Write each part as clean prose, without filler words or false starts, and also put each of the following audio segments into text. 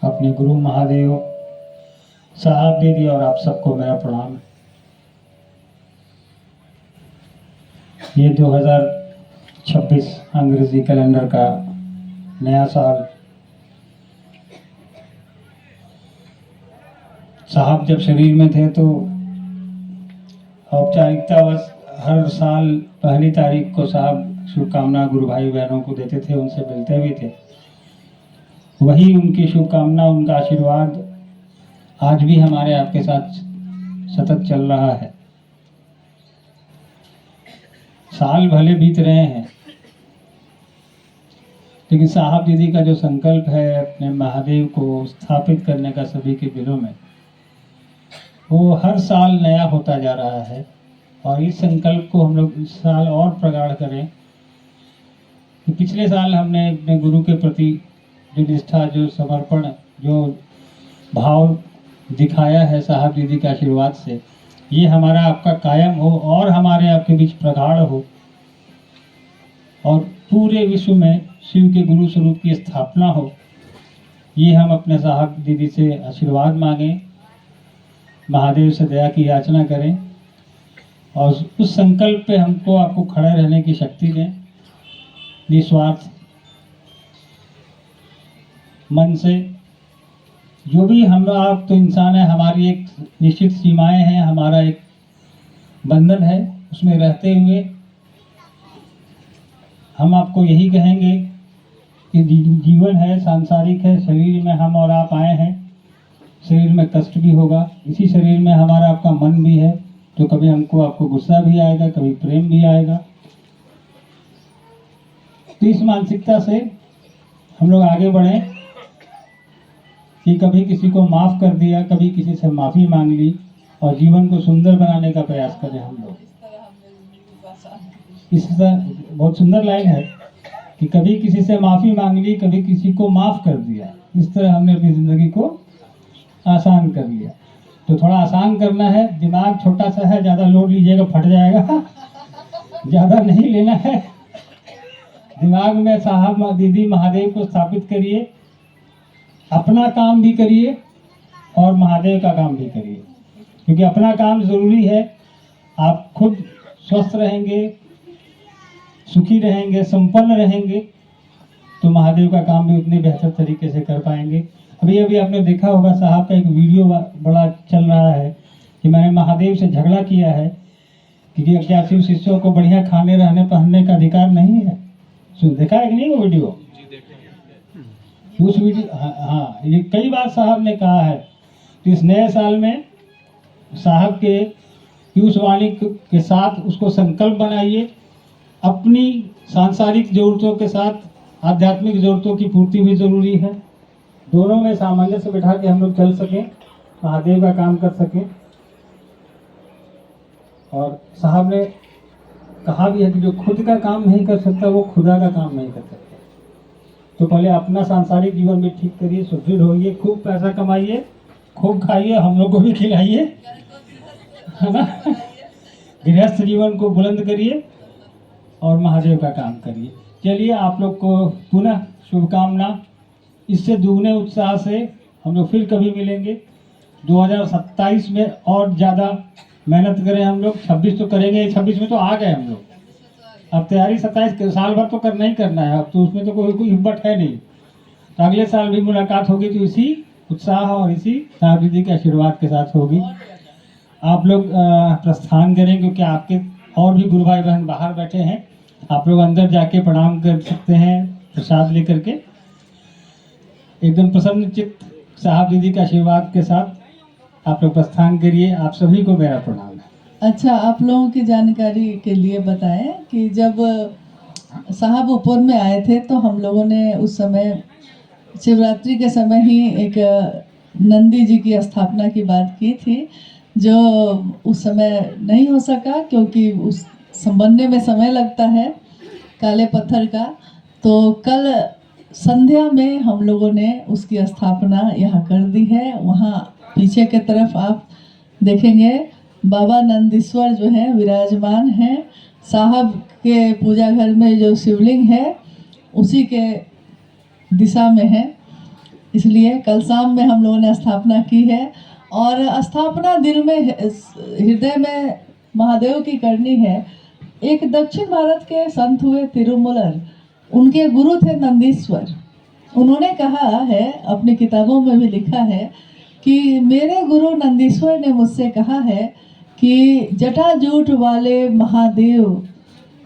अपने गुरु महादेव साहब दीदी और आप सबको मेरा प्रणाम। ये 2026 अंग्रेजी कैलेंडर का नया साल। साहब जब शरीर में थे तो औपचारिकतावश हर साल पहली तारीख को साहब शुभकामना गुरु भाई बहनों को देते थे, उनसे मिलते भी थे। वही उनकी शुभकामना, उनका आशीर्वाद आज भी हमारे आपके साथ सतत चल रहा है। साल भले बीत रहे हैं, लेकिन साहब दीदी का जो संकल्प है अपने महादेव को स्थापित करने का सभी के दिलों में, वो हर साल नया होता जा रहा है। और इस संकल्प को हम लोग इस साल और प्रगाढ़ करें कि पिछले साल हमने अपने गुरु के प्रति जो निष्ठा, जो समर्पण, जो भाव दिखाया है साहब दीदी के आशीर्वाद से, ये हमारा आपका कायम हो और हमारे आपके बीच प्रगाढ़ हो और पूरे विश्व में शिव के गुरु स्वरूप की स्थापना हो। ये हम अपने साहब दीदी से आशीर्वाद मांगें, महादेव से दया की याचना करें और उस संकल्प पे हमको आपको खड़े रहने की शक्ति दें। निस्वार्थ मन से, जो भी हम आप तो इंसान है, हमारी एक निश्चित सीमाएं हैं, हमारा एक बंधन है, उसमें रहते हुए हम आपको यही कहेंगे कि जीवन है, सांसारिक है, शरीर में हम और आप आए हैं, शरीर में कष्ट भी होगा, इसी शरीर में हमारा आपका मन भी है, तो कभी हमको आपको गुस्सा भी आएगा, कभी प्रेम भी आएगा। तो इस मानसिकता से हम लोग आगे बढ़ें कि कभी किसी को माफ़ कर दिया, कभी किसी से माफ़ी मांग ली और जीवन को सुंदर बनाने का प्रयास करें हम लोग। इस तरह बहुत सुंदर लाइन है कि कभी किसी से माफ़ी मांग ली, कभी किसी को माफ़ कर दिया। इस तरह हमने अपनी ज़िंदगी को आसान कर लिया। तो थोड़ा आसान करना है, दिमाग छोटा सा है, ज़्यादा लोड लीजिएगा फट जाएगा। ज़्यादा नहीं लेना है। दिमाग में साहब दीदी महादेव को स्थापित करिए, अपना काम भी करिए और महादेव का काम भी करिए, क्योंकि अपना काम ज़रूरी है। आप खुद स्वस्थ रहेंगे, सुखी रहेंगे, संपन्न रहेंगे, तो महादेव का काम भी उतने बेहतर तरीके से कर पाएंगे। अभी अभी आपने देखा होगा साहब का एक वीडियो बड़ा चल रहा है कि मैंने महादेव से झगड़ा किया है कि क्या शिव शिष्यों को बढ़िया खाने, रहने, पहनने का अधिकार नहीं है। देखा है कि नहीं वो वीडियो? उस वीडियो हाँ, ये कई बार साहब ने कहा है कि इस नए साल में साहब के उस वाणी के साथ उसको संकल्प बनाइए, अपनी सांसारिक जरूरतों के साथ आध्यात्मिक जरूरतों की पूर्ति भी जरूरी है। दोनों में सामंजस्य बिठा के हम लोग चल सकें, महादेव का काम कर सकें। और साहब ने कहा भी है कि जो खुद का काम नहीं कर सकता वो खुदा का काम नहीं कर सकता। तो पहले अपना सांसारिक जीवन भी ठीक करिए, सुदृढ़ होइए, खूब पैसा कमाइए, खूब खाइए, हम लोग को भी खिलाइए, है ना। गृहस्थ जीवन को बुलंद करिए और महादेव का काम करिए। चलिए, आप लोग को पुनः शुभकामना। इससे दुगने उत्साह से हम लोग फिर कभी मिलेंगे। 2027 में और ज़्यादा मेहनत करें हम लोग। 26 तो करेंगे, 26 में तो आ गए हम लोग। अब तैयारी 27 साल भर तो करना ही करना है, अब तो उसमें तो कोई हिम्मत है नहीं। तो अगले साल भी मुलाकात होगी तो इसी उत्साह और इसी साहब दीदी के आशीर्वाद के साथ होगी। आप लोग प्रस्थान करें, क्योंकि आपके और भी गुरु भाई बहन बाहर बैठे हैं। आप लोग अंदर जाके प्रणाम कर सकते हैं प्रसाद लेकर के। एकदम प्रसन्न चित्त साहब दीदी के आशीर्वाद के साथ आप लोग प्रस्थान करिए। आप सभी को मेरा प्रणाम है। अच्छा, आप लोगों की जानकारी के लिए बताएं कि जब साहब ऊपर में आए थे तो हम लोगों ने उस समय शिवरात्रि के समय ही एक नंदी जी की स्थापना की बात की थी, जो उस समय नहीं हो सका क्योंकि उस बनने में समय लगता है काले पत्थर का। तो कल संध्या में हम लोगों ने उसकी स्थापना यहाँ कर दी है। वहाँ पीछे के तरफ आप देखेंगे बाबा नंदीश्वर जो है विराजमान हैं। साहब के पूजा घर में जो शिवलिंग है उसी के दिशा में है। इसलिए कल शाम में हम लोगों ने स्थापना की है और स्थापना दिल में हृदय में महादेव की करनी है। एक दक्षिण भारत के संत हुए तिरुमलर, उनके गुरु थे नंदीश्वर। उन्होंने कहा है, अपनी किताबों में भी लिखा है कि मेरे गुरु नंदीश्वर ने मुझसे कहा है कि जटाजूट वाले महादेव,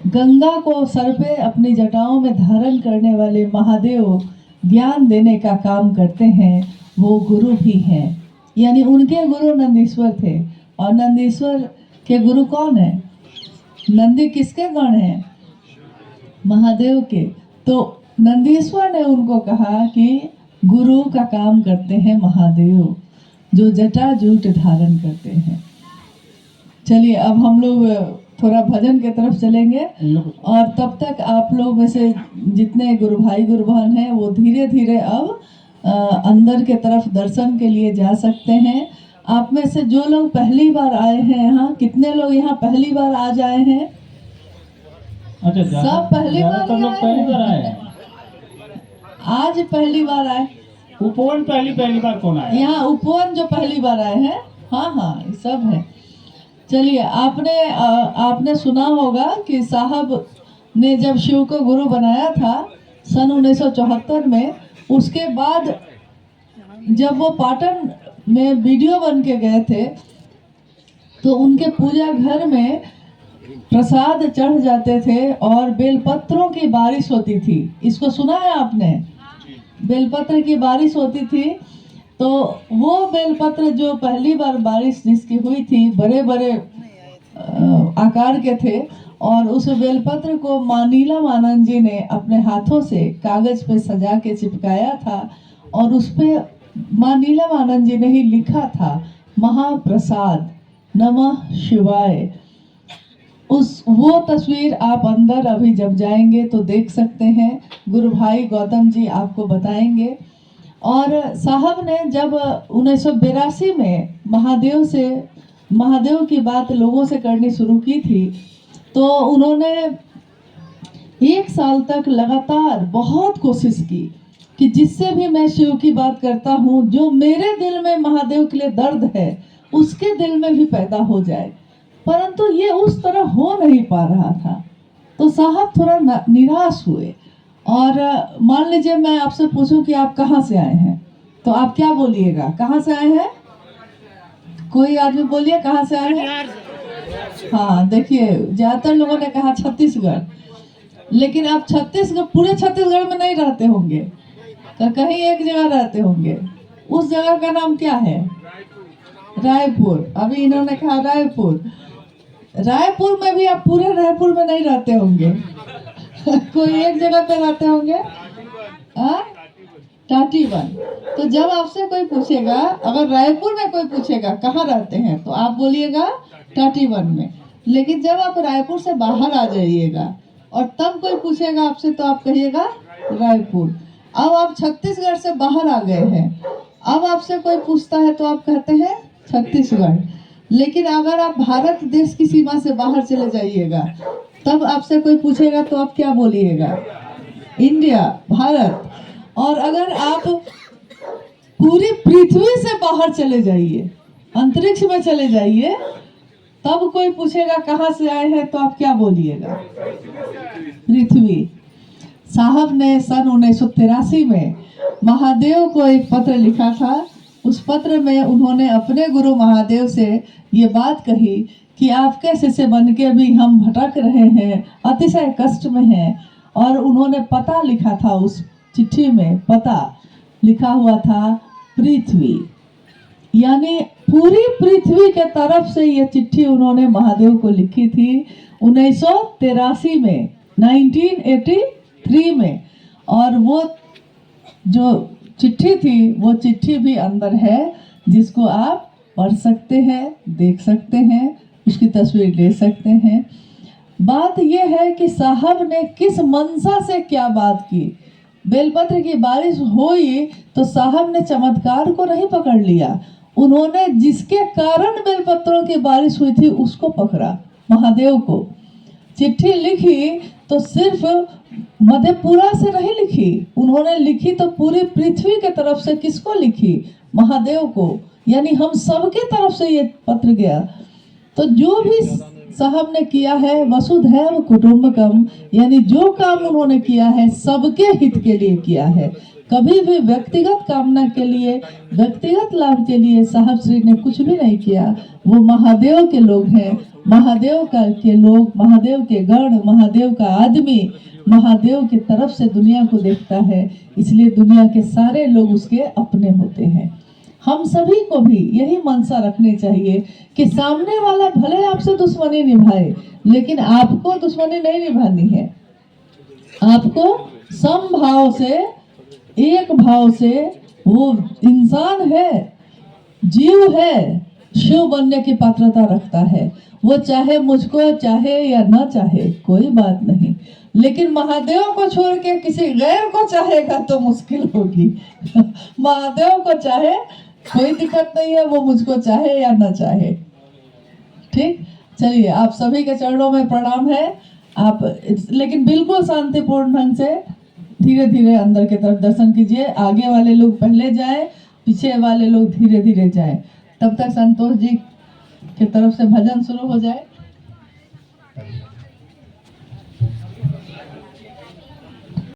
गंगा को सर पे अपनी जटाओं में धारण करने वाले महादेव ज्ञान देने का काम करते हैं, वो गुरु भी हैं। यानी उनके गुरु नंदीश्वर थे। और नंदीश्वर के गुरु कौन है? नंदी किसके गण हैं? महादेव के। तो नंदीश्वर ने उनको कहा कि गुरु का काम करते हैं महादेव, जो जटाजूट धारण करते हैं। चलिए अब हम लोग थोड़ा भजन के तरफ चलेंगे और तब तक आप लोग में से जितने गुरु भाई गुरु बहन हैं वो धीरे धीरे अब अंदर के तरफ दर्शन के लिए जा सकते हैं। आप में से जो लोग पहली बार आए हैं यहाँ, कितने लोग यहाँ पहली बार आज आए हैं? अच्छा, सब पहली बार सब लोग पहली बार आए हैं। आज पहली बार आए। उपवन पहली बार कौन आया? यहाँ उपवन जो पहली बार आए हैं, हाँ हाँ ये सब है। चलिए, आपने सुना होगा कि साहब ने जब शिव को गुरु बनाया था सन 1974 में, उसके बाद जब वो पाटन में वीडियो बन के गए थे तो उनके पूजा घर में प्रसाद चढ़ जाते थे और बेलपत्रों की बारिश होती थी। इसको सुना है आपने? बेलपत्र की बारिश होती थी। तो वो बेलपत्र जो पहली बार बारिश जिसकी हुई थी, बड़े बड़े आकार के थे और उस बेलपत्र को माँ नीलम आनंद जी ने अपने हाथों से कागज पे सजा के चिपकाया था और उस पे माँ नीलम आनंद जी ने ही लिखा था महाप्रसाद नमः शिवाय। वो तस्वीर आप अंदर अभी जब जाएंगे तो देख सकते हैं। गुरु भाई गौतम जी आपको बताएंगे। और साहब ने जब 1982 में महादेव की बात लोगों से करनी शुरू की थी तो उन्होंने 1 साल तक लगातार बहुत कोशिश की कि जिससे भी मैं शिव की बात करता हूँ, जो मेरे दिल में महादेव के लिए दर्द है उसके दिल में भी पैदा हो जाए, परंतु ये उस तरह हो नहीं पा रहा था। तो साहब थोड़ा निराश हुए। और मान लीजिए मैं आपसे पूछूं कि आप कहाँ से आए हैं, तो आप क्या बोलिएगा? कहाँ से आए हैं? कोई आदमी बोलिए कहाँ से आए हैं? हाँ, देखिए ज्यादातर लोगों ने कहा छत्तीसगढ़, लेकिन आप छत्तीसगढ़, पूरे छत्तीसगढ़ में नहीं रहते होंगे, कहीं एक जगह रहते होंगे। उस जगह का नाम क्या है? रायपुर। अभी इन्होंने कहा रायपुर। रायपुर में भी आप पूरे रायपुर में नहीं रहते होंगे कोई एक जगह पे रहते होंगे, टाटीवन। तो जब आपसे कोई पूछेगा, अगर रायपुर में कोई पूछेगा कहाँ रहते हैं, तो आप बोलिएगा टाटीवन में। लेकिन जब आप रायपुर से बाहर आ जाइएगा और तब कोई पूछेगा आपसे तो आप कहिएगा रायपुर। अब आप छत्तीसगढ़ से बाहर आ गए हैं, अब आपसे कोई पूछता है तो आप कहते हैं छत्तीसगढ़। लेकिन अगर आप भारत देश की सीमा से बाहर चले जाइएगा, तब आपसे कोई पूछेगा तो आप क्या बोलिएगा? इंडिया, भारत। और अगर आप पूरी पृथ्वी से बाहर चले जाइए, अंतरिक्ष में चले जाइए, तब कोई पूछेगा कहाँ से आए हैं, तो आप क्या बोलिएगा? पृथ्वी। साहब ने सन 1983 में महादेव को एक पत्र लिखा था। उस पत्र में उन्होंने अपने गुरु महादेव से ये बात कही कि आपके शिष्य बन के भी हम भटक रहे हैं, अतिशय कष्ट में हैं। और उन्होंने पता लिखा था, उस चिट्ठी में पता लिखा हुआ था पृथ्वी। यानी पूरी पृथ्वी के तरफ से ये चिट्ठी उन्होंने महादेव को लिखी थी 1983 में, 1983 में। और वो जो चिट्ठी थी, वो चिट्ठी भी अंदर है, जिसको आप पढ़ सकते हैं, देख सकते हैं, उसकी तस्वीर ले सकते हैं। बात यह है कि साहब ने किस मनसा से क्या बात की। बेलपत्र की बारिश हुई तो साहब ने चमत्कार को नहीं पकड़ लिया, उन्होंने जिसके कारण बेलपत्रों की बारिश हुई थी उसको पकड़ा, महादेव को। चिट्ठी लिखी तो सिर्फ मधेपुरा से नहीं लिखी, उन्होंने लिखी तो पूरी पृथ्वी के तरफ से किसको लिखी? महादेव को, यानी हम सबके तरफ से ये पत्र गया। तो जो भी साहब ने किया है वसुधैव कुटुंबकम, यानी जो काम उन्होंने किया है सबके हित के लिए किया है। कभी भी व्यक्तिगत कामना के लिए, व्यक्तिगत लाभ के लिए साहब श्री ने कुछ भी नहीं किया। वो महादेव के लोग हैं, महादेव का के लोग, महादेव के गण, महादेव का आदमी महादेव की तरफ से दुनिया को देखता है, इसलिए दुनिया के सारे लोग उसके अपने होते हैं। हम सभी को भी यही मनसा रखनी चाहिए कि सामने वाला भले आपसे दुश्मनी निभाए, लेकिन आपको दुश्मनी नहीं निभानी है। आपको समभाव से, एक भाव से, वो इंसान है, जीव है, शिव बनने की पात्रता रखता है। वो चाहे मुझको चाहे या ना चाहे कोई बात नहीं, लेकिन महादेव को छोड़ के किसी गैर को चाहेगा तो मुश्किल होगी। महादेव को चाहे कोई दिक्कत नहीं है, वो मुझको चाहे या ना चाहे। ठीक, चलिए आप सभी के चरणों में प्रणाम है। आप लेकिन बिल्कुल शांतिपूर्ण ढंग से धीरे धीरे अंदर की तरफ दर्शन कीजिए। आगे वाले लोग पहले जाएं, पीछे वाले लोग धीरे धीरे जाएं। तब तक संतोष जी की तरफ से भजन शुरू हो जाए।